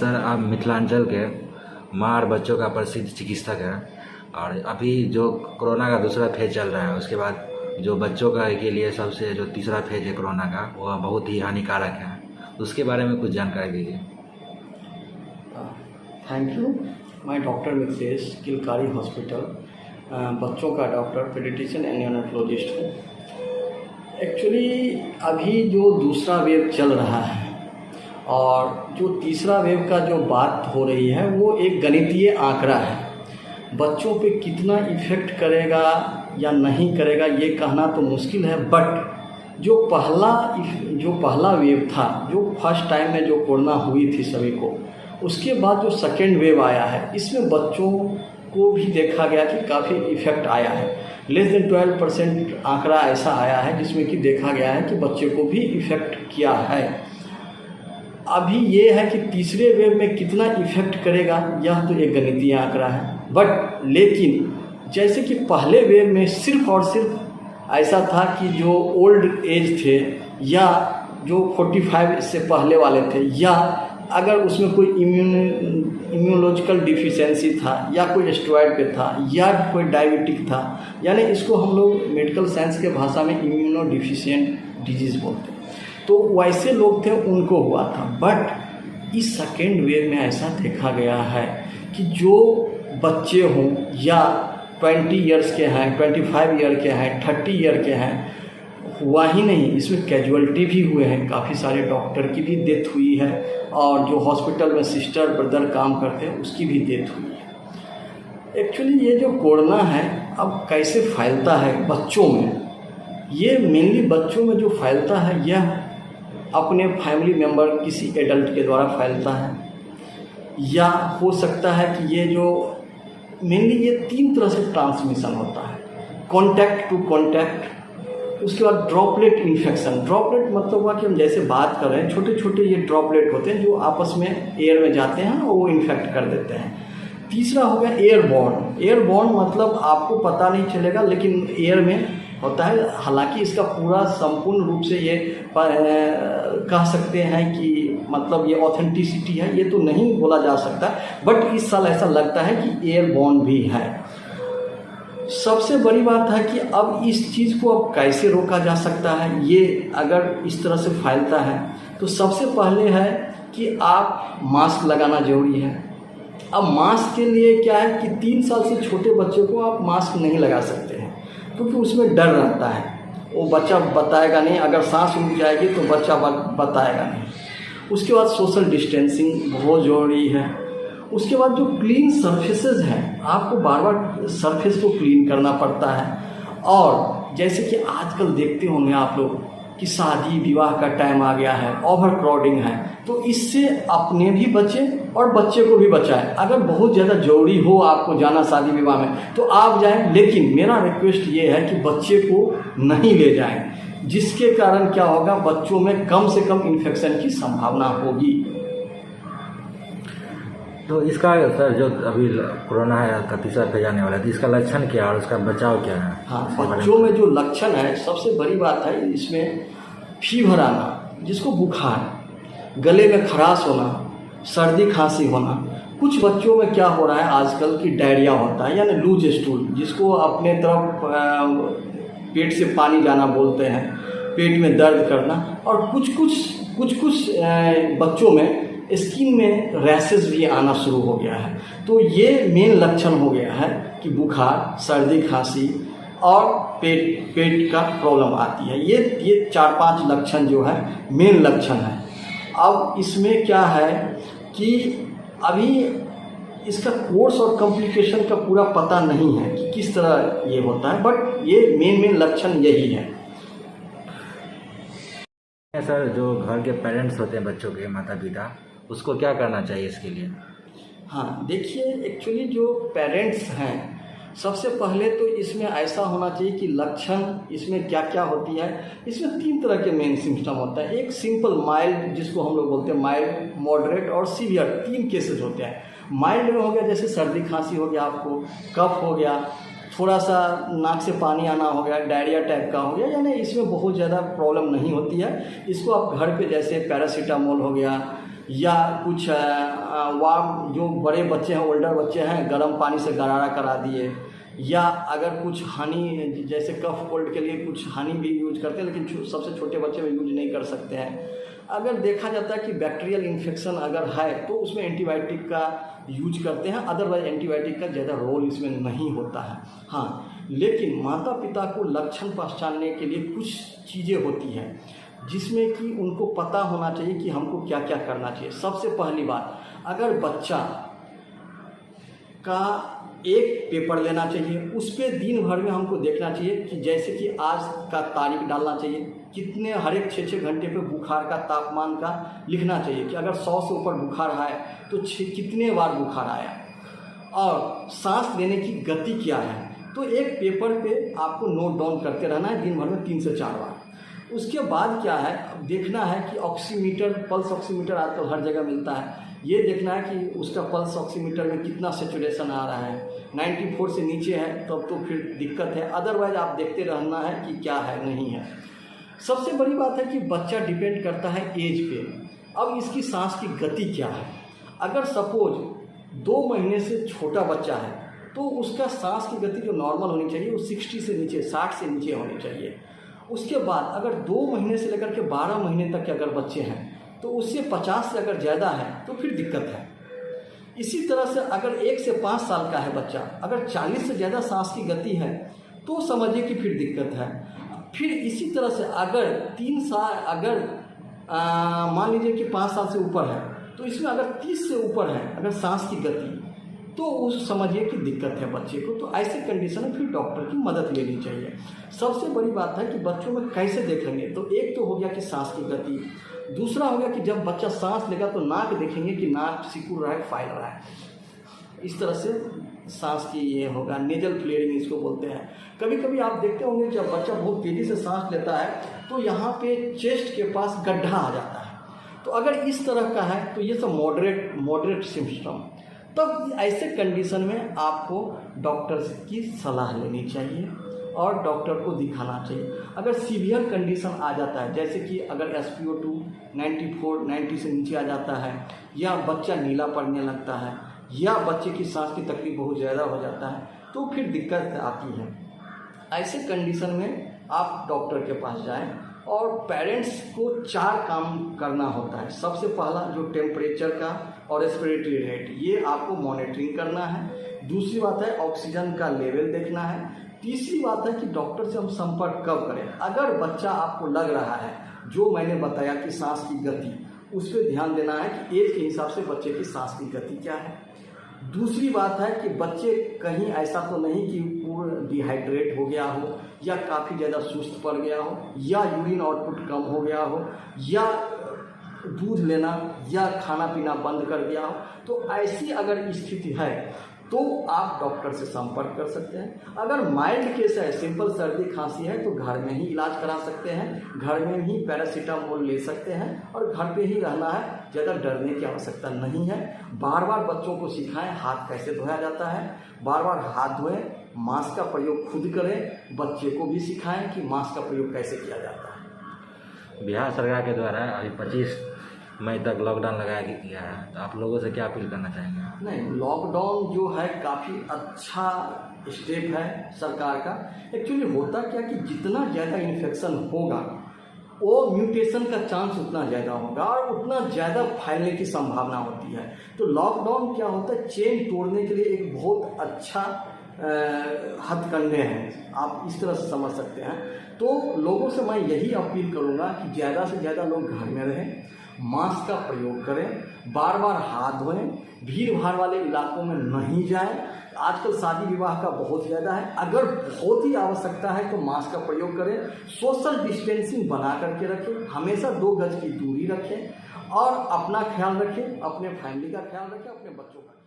Sir, आप मिथिलांचल के माँ और बच्चों का प्रसिद्ध चिकित्सक हैं और अभी जो कोरोना का दूसरा फेज चल रहा है उसके बाद जो बच्चों का के लिए सबसे जो तीसरा फेज है कोरोना का, वह बहुत ही हानिकारक है। उसके बारे में कुछ जानकारी दीजिए। Thank you. मैं डॉक्टर मिथिलेश, किलकारी हॉस्पिटल, बच्चों का डॉक्टर, पेडियाट्रिशियन एंड न्यूनेटोलॉजिस्ट हूँ। एक्चुअली अभी जो दूसरा वेव चल रहा है और जो तीसरा वेव का जो बात हो रही है वो एक गणितीय आंकड़ा है। बच्चों पे कितना इफ़ेक्ट करेगा या नहीं करेगा ये कहना तो मुश्किल है, बट जो पहला वेव था, जो फर्स्ट टाइम में जो कोरोना हुई थी सभी को, उसके बाद जो सेकेंड वेव आया है इसमें बच्चों को भी देखा गया कि काफ़ी इफ़ेक्ट आया है। लेस देन 12% आंकड़ा ऐसा आया है जिसमें कि देखा गया है कि बच्चे को भी इफ़ेक्ट किया है। अभी ये है कि तीसरे वेव में कितना इफ़ेक्ट करेगा यह तो एक गणितीय आंकड़ा है, बट लेकिन जैसे कि पहले वेव में सिर्फ और सिर्फ ऐसा था कि जो ओल्ड एज थे या जो 45 से पहले वाले थे, या अगर उसमें कोई इम्यूनोलॉजिकल डिफिशियंसी था या कोई स्टेरॉयड पे था या कोई डायबिटिक था, यानी इसको हम लोग मेडिकल साइंस के भाषा में इम्यूनो डिफिशिएंट डिजीज़ बोलते हैं, तो वैसे लोग थे उनको हुआ था। बट इस सेकेंड वेव में ऐसा देखा गया है कि जो बच्चे हों या 20 ईयर्स के हैं, 25 ईयर के हैं, 30 ईयर के हैं, हुआ ही नहीं, इसमें कैजुअलिटी भी हुए हैं, काफ़ी सारे डॉक्टर की भी डेथ हुई है और जो हॉस्पिटल में सिस्टर ब्रदर काम करते हैं उसकी भी डेथ हुई है। एक्चुअली ये जो कोरोना है अब कैसे फैलता है बच्चों में, ये मेनली बच्चों में जो फैलता है यह अपने फैमिली मेम्बर किसी एडल्ट के द्वारा फैलता है, या हो सकता है कि ये जो मेनली ये 3 तरह से ट्रांसमिशन होता है। कॉन्टैक्ट टू कॉन्टैक्ट, उसके बाद ड्रॉपलेट इन्फेक्शन। ड्रॉपलेट मतलब हुआ कि हम जैसे बात कर रहे हैं, छोटे छोटे ये ड्रॉपलेट होते हैं जो आपस में एयर में जाते हैं और वो इन्फेक्ट कर देते हैं। तीसरा हो गया एयरबॉर्न। एयरबॉर्न मतलब आपको पता नहीं चलेगा लेकिन एयर में होता है, हालांकि इसका पूरा संपूर्ण रूप से ये कह सकते हैं कि मतलब ये ऑथेंटिसिटी है ये तो नहीं बोला जा सकता, बट इस साल ऐसा लगता है कि एयरबॉर्न भी है। सबसे बड़ी बात है कि अब इस चीज़ को अब कैसे रोका जा सकता है, ये अगर इस तरह से फैलता है तो सबसे पहले है कि आप मास्क लगाना जरूरी है। अब मास्क के लिए क्या है कि 3 साल से छोटे बच्चे को आप मास्क नहीं लगा सकते हैं क्योंकि उसमें डर रहता है, वो बच्चा बताएगा नहीं, अगर सांस रुक जाएगी तो बच्चा बताएगा नहीं। उसके बाद सोशल डिस्टेंसिंग बहुत ज़रूरी है। उसके बाद जो क्लीन सरफेसेस हैं, आपको बार बार सरफेस को क्लीन करना पड़ता है। और जैसे कि आजकल देखते होंगे आप लोग कि शादी विवाह का टाइम आ गया है, ओवर क्राउडिंग है, तो इससे अपने भी बचें और बच्चे को भी बचाएं। अगर बहुत ज़्यादा जरूरी हो आपको जाना शादी विवाह में तो आप जाएं, लेकिन मेरा रिक्वेस्ट ये है कि बच्चे को नहीं ले जाएं, जिसके कारण क्या होगा, बच्चों में कम से कम इन्फेक्शन की संभावना होगी। तो इसका सर जो अभी कोरोना है का तीसरा फेज आने वाला है, तो इसका लक्षण क्या है और उसका बचाव क्या है? हाँ, बच्चों में जो लक्षण है सबसे बड़ी बात है इसमें फीवर आना, जिसको बुखार, गले में खराश होना, सर्दी खांसी होना। कुछ बच्चों में क्या हो रहा है आजकल की डायरिया होता है, यानी लूज स्टूल, जिसको अपने तरफ पेट से पानी जाना बोलते हैं, पेट में दर्द करना, और कुछ बच्चों में स्किन में रैशेस भी आना शुरू हो गया है। तो ये मेन लक्षण हो गया है कि बुखार, सर्दी खांसी और पेट का प्रॉब्लम आती है। ये 4-5 लक्षण जो है मेन लक्षण है। अब इसमें क्या है कि अभी इसका कोर्स और कॉम्प्लिकेशन का पूरा पता नहीं है कि किस तरह ये होता है, बट ये मेन लक्षण यही है। सर, जो घर के पेरेंट्स होते हैं, बच्चों के माता पिता, उसको क्या करना चाहिए इसके लिए? हाँ, देखिए, एक्चुअली जो पेरेंट्स हैं सबसे पहले तो इसमें ऐसा होना चाहिए कि लक्षण इसमें क्या क्या होती है। इसमें 3 तरह के मेन सिम्टम होता है। एक सिंपल माइल्ड, जिसको हम लोग बोलते हैं माइल्ड, मॉडरेट और सीवियर, 3 केसेस होते हैं। माइल्ड में हो गया जैसे सर्दी खांसी हो गया, आपको कफ हो गया, थोड़ा सा नाक से पानी आना हो गया, डायरिया टाइप का हो गया, यानी इसमें बहुत ज़्यादा प्रॉब्लम नहीं होती है। इसको आप घर पे जैसे पैरासीटामोल हो गया या कुछ वार्म, जो बड़े बच्चे हैं, ओल्डर बच्चे हैं, गर्म पानी से गरारा करा दिए, या अगर कुछ हनी, जैसे कफ कोल्ड के लिए कुछ हनी भी यूज करते हैं, लेकिन सबसे छोटे बच्चे में यूज नहीं कर सकते हैं। अगर देखा जाता है कि बैक्टीरियल इन्फेक्शन अगर है तो उसमें एंटीबायोटिक का यूज करते हैं, अदरवाइज एंटीबायोटिक का ज़्यादा रोल इसमें नहीं होता है। हाँ, लेकिन माता पिता को लक्षण पहचानने के लिए कुछ चीज़ें होती हैं जिसमें कि उनको पता होना चाहिए कि हमको क्या क्या करना चाहिए। सबसे पहली बात, अगर बच्चा का एक पेपर लेना चाहिए, उस पर दिन भर में हमको देखना चाहिए कि जैसे कि आज का तारीख डालना चाहिए, कितने हर एक 6-6 घंटे पे बुखार का, तापमान का लिखना चाहिए कि अगर 100 से ऊपर बुखार है तो कितने बार बुखार आया, और सांस लेने की गति क्या है। तो एक पेपर पे आपको नोट डाउन करते रहना है दिन भर में 3 से 4 बार। उसके बाद क्या है, देखना है कि ऑक्सीमीटर, पल्स ऑक्सीमीटर आजकल हर जगह मिलता है, ये देखना है कि उसका पल्स ऑक्सीमीटर में कितना सेचुरेशन आ रहा है। 94 से नीचे है तब तो फिर दिक्कत है, अदरवाइज आप देखते रहना है कि क्या है नहीं है। सबसे बड़ी बात है कि बच्चा डिपेंड करता है एज पे। अब इसकी सांस की गति क्या है, अगर सपोज 2 महीने से छोटा बच्चा है तो उसका सांस की गति जो नॉर्मल होनी चाहिए वो 60 से नीचे, 60 से नीचे होनी चाहिए। उसके बाद अगर 2 महीने से लेकर के 12 महीने तक के अगर बच्चे हैं तो उससे 50 से अगर ज़्यादा है तो फिर दिक्कत है। इसी तरह से अगर 1 से 5 साल का है बच्चा, अगर 40 से ज़्यादा सांस की गति है तो समझिए कि फिर दिक्कत है। फिर इसी तरह से अगर 3 साल, अगर मान लीजिए कि 5 साल से ऊपर है तो इसमें अगर 30 से ऊपर है अगर सांस की गति, तो उस समझिए कि दिक्कत है बच्चे को। तो ऐसे कंडीशन में फिर डॉक्टर की मदद लेनी चाहिए। सबसे बड़ी बात है कि बच्चों में कैसे देखेंगे, तो एक तो हो गया कि सांस की गति, दूसरा हो गया कि जब बच्चा सांस लेगा तो नाक देखेंगे कि नाक सिकुड़ रहा है, फैल रहा है, इस तरह से सांस की ये होगा, नेजल फ्लेयरिंग इसको बोलते हैं। कभी कभी आप देखते होंगे जब बच्चा बहुत तेज़ी से सांस लेता है तो यहाँ पे चेस्ट के पास गड्ढा आ जाता है, तो अगर इस तरह का है तो ये सब मॉडरेट सिम्पटम। तब ऐसे कंडीशन में आपको डॉक्टर की सलाह लेनी चाहिए और डॉक्टर को दिखाना चाहिए। अगर सीवियर कंडीशन आ जाता है, जैसे कि अगर SpO2 94, 90 से नीचे आ जाता है, या बच्चा नीला पड़ने लगता है, या बच्चे की सांस की तकलीफ बहुत ज़्यादा हो जाता है, तो फिर दिक्कत आती है। ऐसे कंडीशन में आप डॉक्टर के पास जाएं। और पेरेंट्स को 4 काम करना होता है। सबसे पहला जो टेम्परेचर का और रेस्पिरेटरी रेट, ये आपको मॉनिटरिंग करना है। दूसरी बात है ऑक्सीजन का लेवल देखना है। तीसरी बात है कि डॉक्टर से हम संपर्क कब करें। अगर बच्चा आपको लग रहा है, जो मैंने बताया कि सांस की गति, उस पर ध्यान देना है कि एज के हिसाब से बच्चे की सांस की गति क्या है। दूसरी बात है कि बच्चे कहीं ऐसा तो नहीं कि पूरा डिहाइड्रेट हो गया हो, या काफ़ी ज़्यादा सुस्त पड़ गया हो, या यूरिन आउटपुट कम हो गया हो, या दूध लेना या खाना पीना बंद कर दिया हो। तो ऐसी अगर स्थिति है तो आप डॉक्टर से संपर्क कर सकते हैं। अगर माइल्ड केस है, सिंपल सर्दी खांसी है, तो घर में ही इलाज करा सकते हैं, घर में ही पैरासीटामोल ले सकते हैं और घर पे ही रहना है, ज़्यादा डरने की आवश्यकता नहीं है। बार बार बच्चों को सिखाएं हाथ कैसे धोया जाता है, बार बार हाथ धोएं, मास्क का प्रयोग खुद करें, बच्चे को भी सिखाएं कि मास्क का प्रयोग कैसे किया जाता है। बिहार सरकार के द्वारा अभी 25 मई तक लॉकडाउन लगाया गया है, तो आप लोगों से क्या अपील करना चाहेंगे? नहीं, लॉकडाउन जो है काफ़ी अच्छा स्टेप है सरकार का। एक्चुअली होता क्या कि जितना ज़्यादा इन्फेक्शन होगा वो म्यूटेशन का चांस उतना ज़्यादा होगा और उतना ज़्यादा फैलने की संभावना होती है। तो लॉकडाउन क्या होता है, चेन तोड़ने के लिए एक बहुत अच्छा हथकंडे हैं, आप इस तरह से समझ सकते हैं। तो लोगों से मैं यही अपील करूँगा कि ज़्यादा से ज़्यादा लोग घर में रहें, मास्क का प्रयोग करें, बार बार हाथ धोएं, भीड़ भाड़ वाले इलाकों में नहीं जाएं। आजकल शादी विवाह का बहुत ज़्यादा है, अगर बहुत ही आवश्यकता है तो मास्क का प्रयोग करें, सोशल डिस्टेंसिंग बना करके रखें, हमेशा 2 गज की दूरी रखें और अपना ख्याल रखें, अपने फैमिली का ख्याल रखें, अपने बच्चों का।